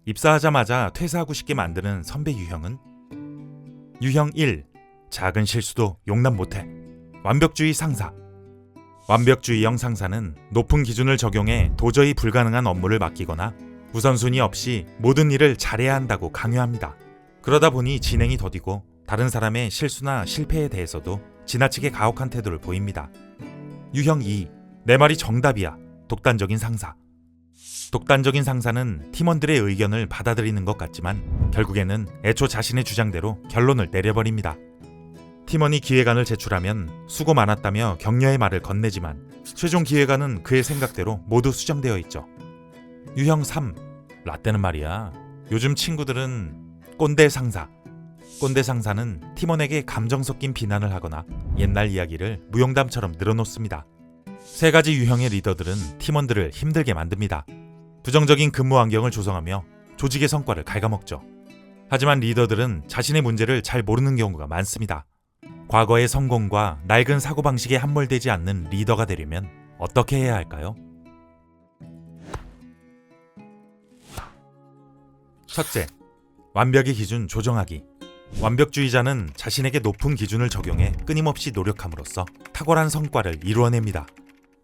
입사하자마자 퇴사하고 싶게 만드는 선배 유형은? 유형 1. 작은 실수도 용납 못해. 완벽주의 상사. 완벽주의형 상사는 높은 기준을 적용해 도저히 불가능한 업무를 맡기거나 우선순위 없이 모든 일을 잘해야 한다고 강요합니다. 그러다 보니 진행이 더디고 다른 사람의 실수나 실패에 대해서도 지나치게 가혹한 태도를 보입니다. 유형 2. 내 말이 정답이야. 독단적인 상사. 독단적인 상사는 팀원들의 의견을 받아들이는 것 같지만 결국에는 애초 자신의 주장대로 결론을 내려버립니다. 팀원이 기획안을 제출하면 수고 많았다며 격려의 말을 건네지만 최종 기획안은 그의 생각대로 모두 수정되어 있죠. 유형 3. 라떼는 말이야. 요즘 친구들은 꼰대 상사. 꼰대 상사는 팀원에게 감정 섞인 비난을 하거나 옛날 이야기를 무용담처럼 늘어놓습니다. 세 가지 유형의 리더들은 팀원들을 힘들게 만듭니다. 부정적인 근무 환경을 조성하며 조직의 성과를 갉아먹죠. 하지만 리더들은 자신의 문제를 잘 모르는 경우가 많습니다. 과거의 성공과 낡은 사고방식에 함몰되지 않는 리더가 되려면 어떻게 해야 할까요? 첫째, 완벽의 기준 조정하기. 완벽주의자는 자신에게 높은 기준을 적용해 끊임없이 노력함으로써 탁월한 성과를 이루어냅니다.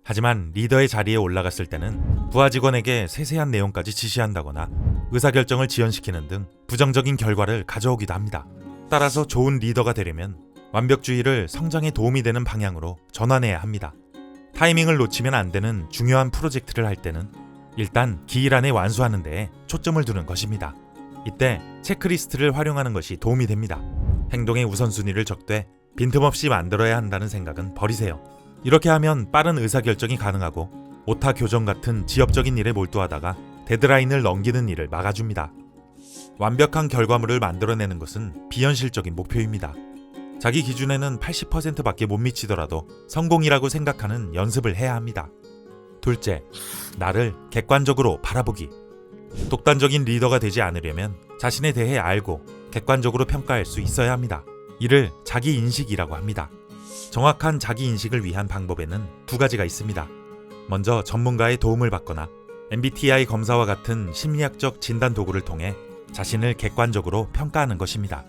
하지만 리더의 자리에 올라갔을 때는 부하 직원에게 세세한 내용까지 지시한다거나 의사결정을 지연시키는 등 부정적인 결과를 가져오기도 합니다. 따라서 좋은 리더가 되려면 완벽주의를 성장에 도움이 되는 방향으로 전환해야 합니다. 타이밍을 놓치면 안 되는 중요한 프로젝트를 할 때는 일단 기일 안에 완수하는 데에 초점을 두는 것입니다. 이때 체크리스트를 활용하는 것이 도움이 됩니다. 행동의 우선순위를 적되 빈틈없이 만들어야 한다는 생각은 버리세요. 이렇게 하면 빠른 의사결정이 가능하고 오타 교정 같은 지엽적인 일에 몰두하다가 데드라인을 넘기는 일을 막아줍니다. 완벽한 결과물을 만들어내는 것은 비현실적인 목표입니다. 자기 기준에는 80%밖에 못 미치더라도 성공이라고 생각하는 연습을 해야 합니다. 둘째, 나를 객관적으로 바라보기. 독단적인 리더가 되지 않으려면 자신에 대해 알고 객관적으로 평가할 수 있어야 합니다. 이를 자기인식이라고 합니다. 정확한 자기인식을 위한 방법에는 두 가지가 있습니다. 먼저 전문가의 도움을 받거나 MBTI 검사와 같은 심리학적 진단 도구를 통해 자신을 객관적으로 평가하는 것입니다.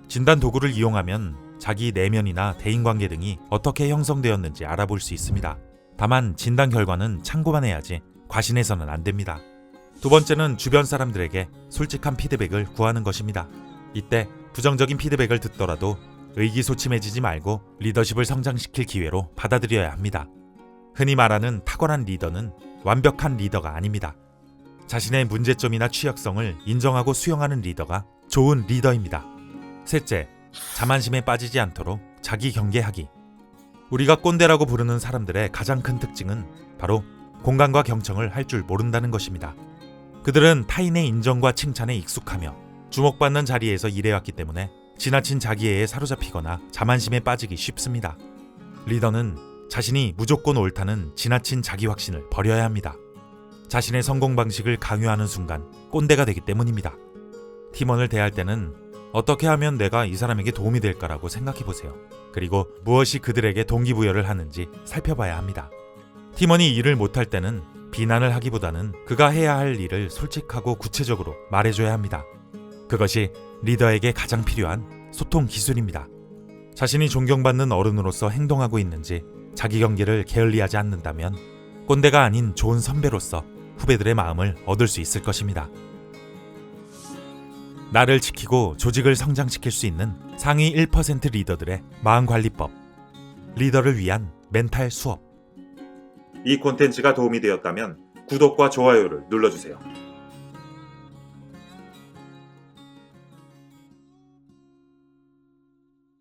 진단 도구를 이용하면 자기 내면이나 대인관계 등이 어떻게 형성되었는지 알아볼 수 있습니다. 다만 진단 결과는 참고만 해야지 과신해서는 안 됩니다. 두 번째는 주변 사람들에게 솔직한 피드백을 구하는 것입니다. 이때 부정적인 피드백을 듣더라도 의기소침해지지 말고 리더십을 성장시킬 기회로 받아들여야 합니다. 흔히 말하는 탁월한 리더는 완벽한 리더가 아닙니다. 자신의 문제점이나 취약성을 인정하고 수용하는 리더가 좋은 리더입니다. 셋째, 자만심에 빠지지 않도록 자기 경계하기. 우리가 꼰대라고 부르는 사람들의 가장 큰 특징은 바로 공감과 경청을 할 줄 모른다는 것입니다. 그들은 타인의 인정과 칭찬에 익숙하며 주목받는 자리에서 일해왔기 때문에 지나친 자기애에 사로잡히거나 자만심에 빠지기 쉽습니다. 리더는 자신이 무조건 옳다는 지나친 자기 확신을 버려야 합니다. 자신의 성공 방식을 강요하는 순간 꼰대가 되기 때문입니다. 팀원을 대할 때는 어떻게 하면 내가 이 사람에게 도움이 될까라고 생각해보세요. 그리고 무엇이 그들에게 동기부여를 하는지 살펴봐야 합니다. 팀원이 일을 못할 때는 비난을 하기보다는 그가 해야 할 일을 솔직하고 구체적으로 말해줘야 합니다. 그것이 리더에게 가장 필요한 소통 기술입니다. 자신이 존경받는 어른으로서 행동하고 있는지 자기 경계를 게을리하지 않는다면 꼰대가 아닌 좋은 선배로서 후배들의 마음을 얻을 수 있을 것입니다. 나를 지키고 조직을 성장시킬 수 있는 상위 1% 리더들의 마음관리법. 리더를 위한 멘탈 수업. 이 콘텐츠가 도움이 되었다면 구독과 좋아요를 눌러주세요.